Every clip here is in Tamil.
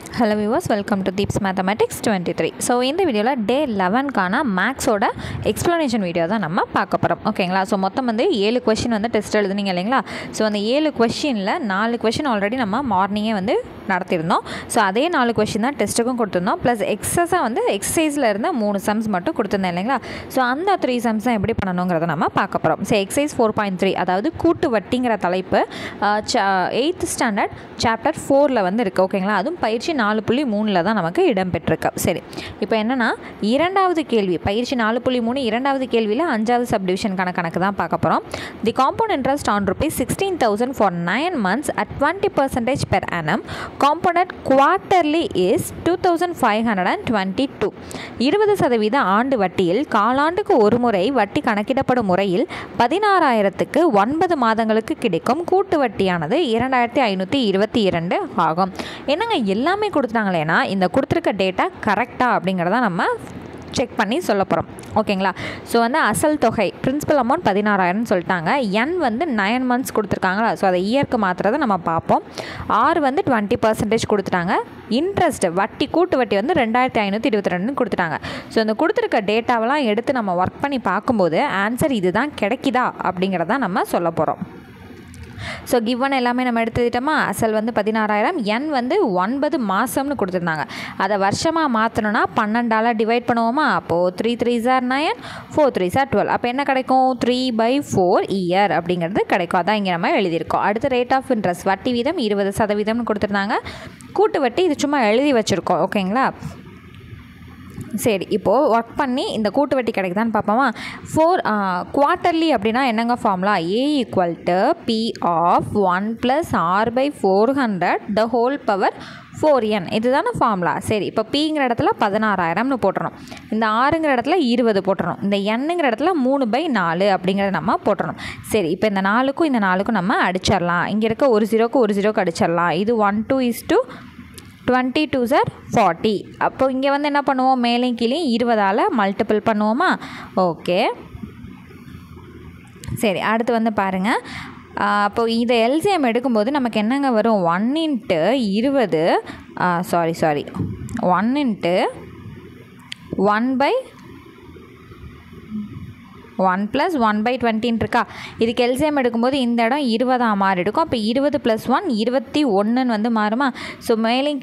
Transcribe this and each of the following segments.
Hello viewers, welcome to Deeps Mathematics 23. So இந்த வீடியோவில் டே 11க்கான மேக்ஸோட எக்ஸ்ப்ளனேஷன் வீடியோ தான் நம்ம பார்க்க போகிறோம். ஓகேங்களா? ஸோ மொத்தம் வந்து 7 கொஷின் வந்து டெஸ்ட் எழுதுனீங்க இல்லைங்களா? ஸோ அந்த 7 கொஷினில் 4 கொஷின் ஆல்ரெடி நம்ம மார்னிங்கே வந்து நடத்தியிருந்தோம். ஸோ அதே 4 கொஷின் தான் டெஸ்ட்டுக்கும் கொடுத்துருந்தோம். ப்ளஸ் எக்ஸஸாக வந்து எக்ஸசைஸில் இருந்த 3 சம்ஸ் மட்டும் கொடுத்துருந்தேன் இல்லைங்களா? ஸோ அந்த 3 சம்ஸ் தான் எப்படி பண்ணணுங்கிறத நம்ம பார்க்க போகிறோம். ஸோ எக்ஸசைஸ் 4.3 அதாவது கூட்டு வட்டிங்கிற தலைப்பு 8th ஸ்டாண்டர்ட் சாப்டர் 4ல் வந்து இருக்குது. ஓகேங்களா? அதுவும் பயிற்சி 4.3 தான் நமக்கு இடம்பெற்றிருக்கு. சரி, இப்போ என்னென்னா இரண்டாவது கேள்வி பயிற்சி 4.3 இரண்டாவது கேள்வியில் 5வது சப்டிவிஷனுக்கான கணக்கு தான் பார்க்க போகிறோம். தி compound interest on rupees 16,000 for 9 months at 20% per annum. Compounded quarterly is 2,522. 20% ஆண்டு வட்டியில் காலாண்டுக்கு ஒரு முறை வட்டி கணக்கிடப்படும் முறையில் 16,000க்கு 9 மாதங்களுக்கு கிடைக்கும் கூட்டு வட்டியானது 2,522 ஆகும். என்னங்க எல்லாமே கொடுத்துட்டாங்களேனா இந்த கொடுத்துருக்க டேட்டா கரெக்டாக அப்படிங்கிறத நம்ம செக் பண்ணி சொல்ல போகிறோம். ஓகேங்களா? ஸோ வந்து அசல் தொகை பிரின்சிபல் அமௌண்ட் 16,000 சொல்லிட்டாங்க. என் வந்து 9 months கொடுத்துருக்காங்களா? ஸோ அதை இயர்க்கு மாத்திரதை நம்ம பார்ப்போம். ஆர் வந்து 20% கொடுத்துட்டாங்க. இன்ட்ரெஸ்ட் வட்டி கூட்டு வட்டி வந்து 2,522 கொடுத்துட்டாங்க. ஸோ இந்த கொடுத்துருக்க டேட்டாவெல்லாம் எடுத்து நம்ம ஒர்க் பண்ணி பார்க்கும்போது ஆன்சர் இதுதான் கிடைக்குதா அப்படிங்கிறத நம்ம சொல்ல போகிறோம். ஸோ கிவன் எல்லாமே நம்ம எடுத்துக்கிட்டோமா? அசல் வந்து 16,000, என் வந்து 9 மாதம்னு கொடுத்துருந்தாங்க. அதை வருஷமாக மாற்றணும்னா 12ஆல் டிவைட் பண்ணுவோமா? அப்போது 3 3s are 9, 4 3s are 12. அப்போ என்ன கிடைக்கும்? 3/4 இயர் அப்படிங்கிறது கிடைக்கும். அதான் இங்கே நம்ம எழுதியிருக்கோம். அடுத்து ரேட் ஆஃப் இன்ட்ரெஸ்ட் வட்டி வீதம் 20% கொடுத்துருந்தாங்க. கூட்டு வட்டி இது சும்மா எழுதி வச்சுருக்கோம். ஓகேங்களா? சரி, இப்போது ஒர்க் பண்ணி இந்த கூட்டு வட்டி கிடைக்குதான்னு பார்ப்போமா? குவார்ட்டர்லி அப்படின்னா என்னங்க formula? A = P of 1 + R/400 the whole power 4n. இதுதான ஃபார்முலா. சரி, இப்போ Pங்கிற இடத்துல 16,000னு போட்டுறணும். இந்த ஆறுங்கிற இடத்துல 20 போட்டுறணும். இந்த Nங்கிற இடத்துல 3/4 அப்படிங்கிறத நம்ம போட்டுறணும். சரி, இப்போ இந்த 4க்கும் இந்த 4க்கும் நம்ம அடிச்சிடலாம். இங்கே இருக்க ஒரு 0க்கு ஒரு 0க்கு அடிச்சிடலாம். இது 1 2 22s are 40. அப்போ இங்கே வந்து என்ன பண்ணுவோம்? மேலேயும் கீழே 20ஆல் மல்டிபிள் பண்ணுவோமா? ஓகே, சரி. அடுத்து வந்து பாருங்கள். அப்போது இதை எல்சிஎம் எடுக்கும்போது நமக்கு என்னங்க வரும்? 1 × 20 1 × 1 + 1/20 இருக்கா? இதுக்கு எல்சிஎம் எடுக்கும்போது இந்த இடம் 20 மாறி இருக்கும். அப்போ 20 + 1 21 வந்து மாறுமா? ஸோ மேலேயும்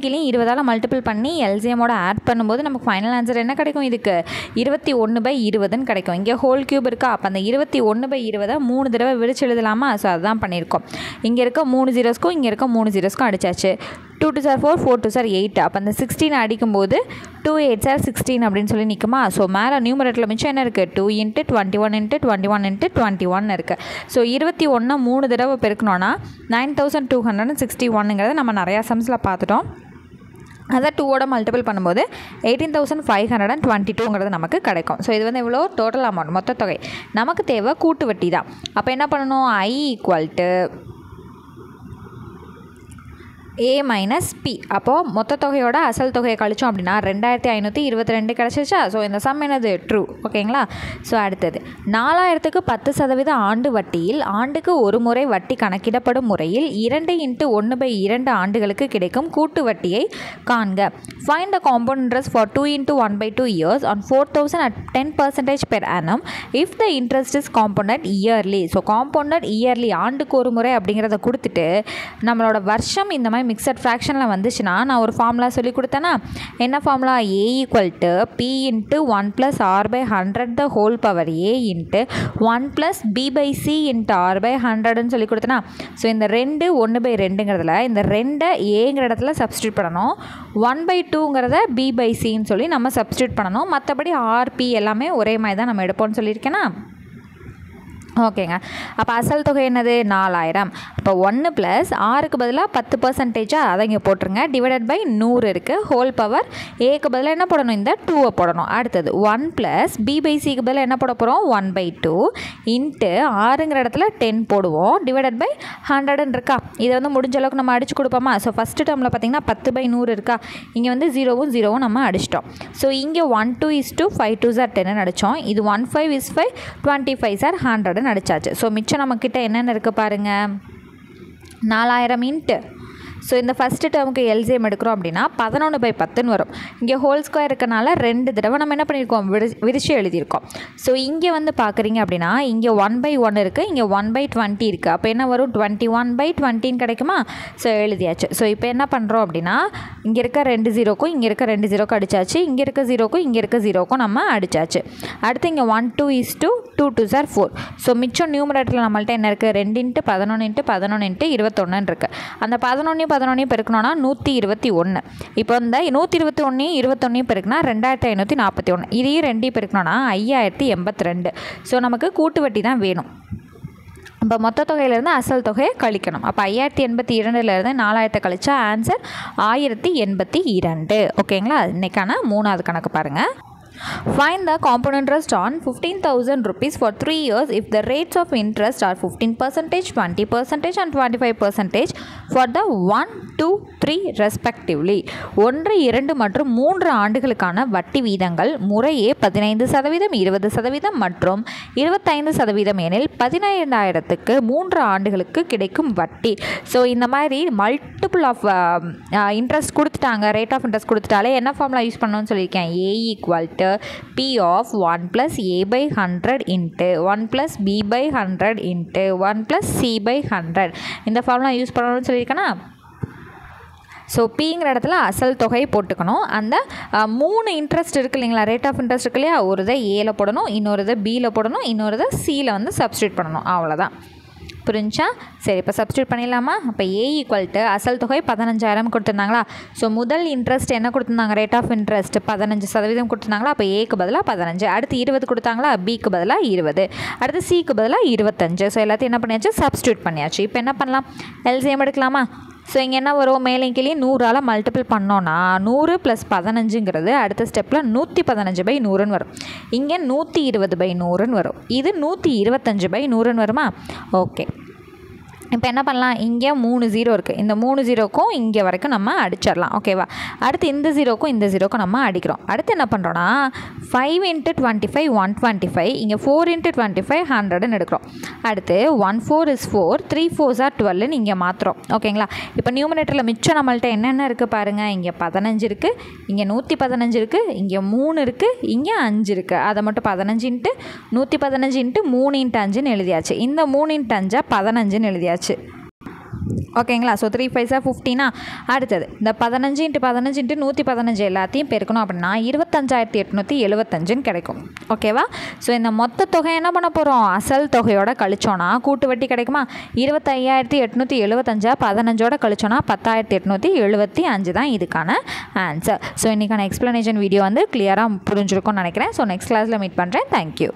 கீழே 20ஆல் மல்டிபிள் பண்ணி எல்சிஎமோட ஆட் பண்ணும்போது நமக்கு ஃபைனல் ஆன்சர் என்ன கிடைக்கும்? இதுக்கு 21/20ன்னு கிடைக்கும். இங்கே ஹோல் கியூப் இருக்கா? அப்போ அந்த 21/20 3 தடவை விரிச்சு எழுதலாமா? ஸோ அதுதான் பண்ணியிருக்கோம். இங்கே இருக்க 3 zeros இங்கே இருக்க 3 zeros அடிச்சாச்சு. 2 2s are 4, 4 2s are 8. அப்போ அந்த 16 அடிக்கும்போது 2 8s are 16 அப்படின்னு சொல்லி நிற்குமா? ஸோ மேலே நியூமரேட்டரில் மிச்சம் என்ன இருக்குது? 2 × 21 × 21 × 21 இருக்குது. ஸோ 21 3 தடவை பெருக்கணும்னா 9,261ங்கிறத நம்ம நிறையா சம்ஸில் பார்த்துட்டோம். அதை 2ஓட மல்டிபிள் பண்ணும்போது 18,522ங்கிறது நமக்கு கிடைக்கும். ஸோ இது வந்து எவ்வளோ? டோட்டல் அமௌண்ட் மொத்த தொகை. நமக்கு தேவை கூட்டு வட்டி தான். அப்போ என்ன பண்ணணும்? I = A - P. அப்போது மொத்த தொகையோட அசல் தொகையை கழிச்சோம் அப்படின்னா 2,522 கிடச்சிச்சா? ஸோ இந்த சம் என்னது? ட்ரூ. ஓகேங்களா? ஸோ அடுத்தது 4,000க்கு 10% ஆண்டு வட்டியில் ஆண்டுக்கு ஒரு முறை வட்டி கணக்கிடப்படும் முறையில் 2 × 1/2 ஆண்டுகளுக்கு கிடைக்கும் கூட்டு வட்டியை காண்க. Find the compound interest for 2 × 1/2 years on 4,000 at 10% per annum if the interest is compounded yearly. So compounded yearly ஆண்டுக்கு ஒரு முறை அப்படிங்கிறத கொடுத்துட்டு நம்மளோட வருஷம் இந்த மாதிரி மிக்சட் ஃப்ராக்ஷனில் வந்துச்சுன்னா நான் ஒரு ஃபார்முலா சொல்லி கொடுத்தேன்னா என்ன formula? A = P × 1 + R/100 the whole power A × 1 + B/C × R/100ன்னு சொல்லி கொடுத்தேன்னா ஸோ இந்த 2 1/2ங்கிறதுல இந்த 2 ஏங்கிற இடத்துல சப்ஸ்டியூட் பண்ணணும். 1/2ங்கிறத B/Cன்னு சொல்லி நம்ம சப்ஸ்டியூட் பண்ணணும். மற்றபடி RP எல்லாமே ஒரே மாதிரி தான் நம்ம எடுப்போம்னு சொல்லியிருக்கேன்னா. ஓகேங்க. அப்போ அசல் தொகை என்னது? 4,000. அப்போ 1 + ஆறுக்கு பதிலாக 10% அதை இங்கே போட்டுருங்க. டிவைடட் பை 100 இருக்குது. ஹோல் பவர் ஏக்கு பதிலாக என்ன போடணும்? இந்த 2 போடணும். அடுத்தது 1 + B/Cக்கு பதிலாக என்ன போட போகிறோம்? 1/2 இன்ட்டு ஆறுங்கிற இடத்துல 10 போடுவோம். டிவைடட் பை 100ன்னு இருக்கா? இதை வந்து முடிஞ்ச அளவுக்கு நம்ம அடிச்சு கொடுப்போமா? ஸோ ஃபஸ்ட்டு டேர்மில் பார்த்திங்கன்னா 10/100 இருக்கா? இங்கே வந்து 0 நம்ம அடிச்சிட்டோம். ஸோ இங்கே 1 2 5 2s are 10 அடித்தோம். இது 1 5 is 5, 25s are 100 அடிச்சாச்சு. ஸோ மிச்சம் நம்மக்கிட்ட என்னென்ன இருக்குது பாருங்கள்? 4,000 இன்ட்டு ஸோ இந்த ஃபஸ்ட்டு டேர்முக்கு எல்சிஎம் எடுக்கிறோம் அப்படின்னா 11/10 வரும். இங்கே ஹோல் ஸ்கொயர் இருக்கனால 2 தடவை நம்ம என்ன பண்ணியிருக்கோம், விரிச்சு எழுதியிருக்கோம். ஸோ இங்கே வந்து பார்க்குறீங்க அப்படின்னா இங்கே 1/1 இருக்குது, இங்கே 1/20 இருக்குது. அப்போ என்ன வரும், 21/20 கிடைக்குமா? ஸோ எழுதியாச்சு. ஸோ இப்போ என்ன பண்ணுறோம் அப்படின்னா இங்கே இருக்க 2 0க்கும் இங்கே இருக்க 2 0க்கும் அடித்தாச்சு, இங்கே இருக்க 0க்கும் இங்கே இருக்க 0க்கும் நம்ம அடித்தாச்சு. அடுத்து இங்கே 1 2 2 2s are 4. ஸோ மிச்சம் நியூமரேட்டரில் நம்மள்ட்ட என்ன இருக்குது, 2 × 11 × 11 × 21 இருக்குது. அந்த 11 பெருக்கணும்னா 121. இப்போ இந்த 121 21 பெருக்குனா 2541. இதையும் 2 பெருக்கணும்னா 5082. ஸோ நமக்கு கூட்டு வட்டி தான் வேணும். இப்போ மொத்த தொகையிலேருந்து அசல் தொகையை கழிக்கணும். அப்போ 5082லேருந்து 4000 கழிச்சா ஆன்சர் 1082. ஓகேங்களா? இன்றைக்கான 3வது கணக்கு பாருங்கள். Find the compound interest on 15,000 rupees for 3 years if the rates of interest are 15%, 20% and 25% for the 1, 2, 3 respectively. 1, 2 மற்றும் 3 ஆண்டுகளுக்கான வட்டி வீதங்கள் முறையே 15%, 20% மற்றும் 25% எனில் 15,000க்கு 3 ஆண்டுகளுக்கு கிடைக்கும் வட்டி. ஸோ இந்த மாதிரி மல்டிபிள் ஆஃப் இன்ட்ரெஸ்ட் கொடுத்துட்டாங்க, ரேட் ஆஃப் இன்ட்ரெஸ்ட் கொடுத்துட்டாலே என்ன ஃபார்முலா யூஸ் பண்ணணும்னு சொல்லியிருக்கேன், A P of 1 plus A/100 into 1 plus B/100 into 1 plus C/100. இந்த ஃபார்முலா யூஸ் பண்ணணும்னு சொல்லியிருக்கேன்னா, ஸோ பிங்கிற இடத்துல அசல் தொகை போட்டுக்கணும். அந்த 3 இன்ட்ரெஸ்ட் இருக்குது இல்லைங்களா, ரேட் ஆஃப் இன்ட்ரெஸ்ட் இருக்கு இல்லையா, ஒரு இதை ஏல போடணும், இன்னொரு இதை பியில் போடணும், இன்னொரு இதை சியில் வந்து சப்ஸ்டியூட் பண்ணணும். அவ்வளோதான். புரிஞ்சா? சரி, இப்போ சப்ஸ்டியூட் பண்ணிடலாமா? அப்போ A அசல் தொகை 15,000 கொடுத்துருந்தாங்களா? ஸோ முதல் இன்ட்ரெஸ்ட் என்ன கொடுத்துருந்தாங்க, ரேட் ஆஃப் இன்ட்ரெஸ்ட் 15% கொடுத்துருந்தாங்களா? அப்போ Aக்கு பதிலாக 15, அடுத்து 20 கொடுத்தாங்களா? Bக்கு பதிலாக 20, அடுத்து Cக்கு பதிலாக 25. ஸோ எல்லாத்தையும் என்ன பண்ணியாச்சு, சப்ஸ்டியூட் பண்ணியாச்சு. இப்போ என்ன பண்ணலாம், எல்சிஎம் எடுக்கலாமா? ஸோ இங்கே என்ன வரும், மேலே கீழே 100ஆல் மல்டிபிள் பண்ணோன்னா 100 + 15ங்கிறது அடுத்த ஸ்டெப்பில் 115/100 வரும். இங்கே 120/100 வரும். இது 125/100 வருமா? ஓகே. இப்போ என்ன பண்ணலாம், இங்கே 3 0 இருக்குது, இந்த 3 0க்கும் இங்கே வரைக்கும் நம்ம அடிச்சிடலாம். ஓகேவா? அடுத்து இந்த 0க்கும் இந்த 0க்கும் நம்ம அடிக்கிறோம். அடுத்து என்ன பண்ணுறோன்னா 5 × 25 125, இங்கே 4 × 25 100ன்னு எடுக்கிறோம். அடுத்து 1 4 is 4, 3 4s are 12ன்னு இங்கே மாற்றுறோம். ஓகேங்களா? இப்போ நியூமரேட்டரில் மிச்சம் நம்மள்ட்ட என்னென்ன இருக்குது பாருங்கள், இங்கே 15 இருக்குது, இங்கே 115 இருக்குது, இங்கே 3 இருக்குது, இங்கே 5 இருக்குது. அதை மட்டும் 15 × 115 × 3 × 5ன்னு எழுதியாச்சு. இந்த 3 × 5 15ன்னு எழுதியாச்சு. ஓகேங்களா? So 3 5s are 15. அடுத்தது இந்த 15 × 15 × 115 எல்லாத்தையும் பெருக்கணும் அப்படின்னா 25,875ன்னு கிடைக்கும். ஓகேவா? ஸோ இந்த மொத்த தொகை என்ன பண்ண போகிறோம், அசல் தொகையோட கழிச்சோன்னா கூட்டு வட்டி கிடைக்குமா? 25,875 15ஓட கழிச்சோன்னா 10,875 தான் இதுக்கான ஆன்சர். ஸோ இன்றைக்கான எக்ஸ்ப்ளனேஷன் வீடியோ வந்து கிளியராக புரிஞ்சிருக்கும்னு நினைக்கிறேன். ஸோ நெக்ஸ்ட் கிளாஸில் மீட் பண்ணுறேன். தேங்க்யூ.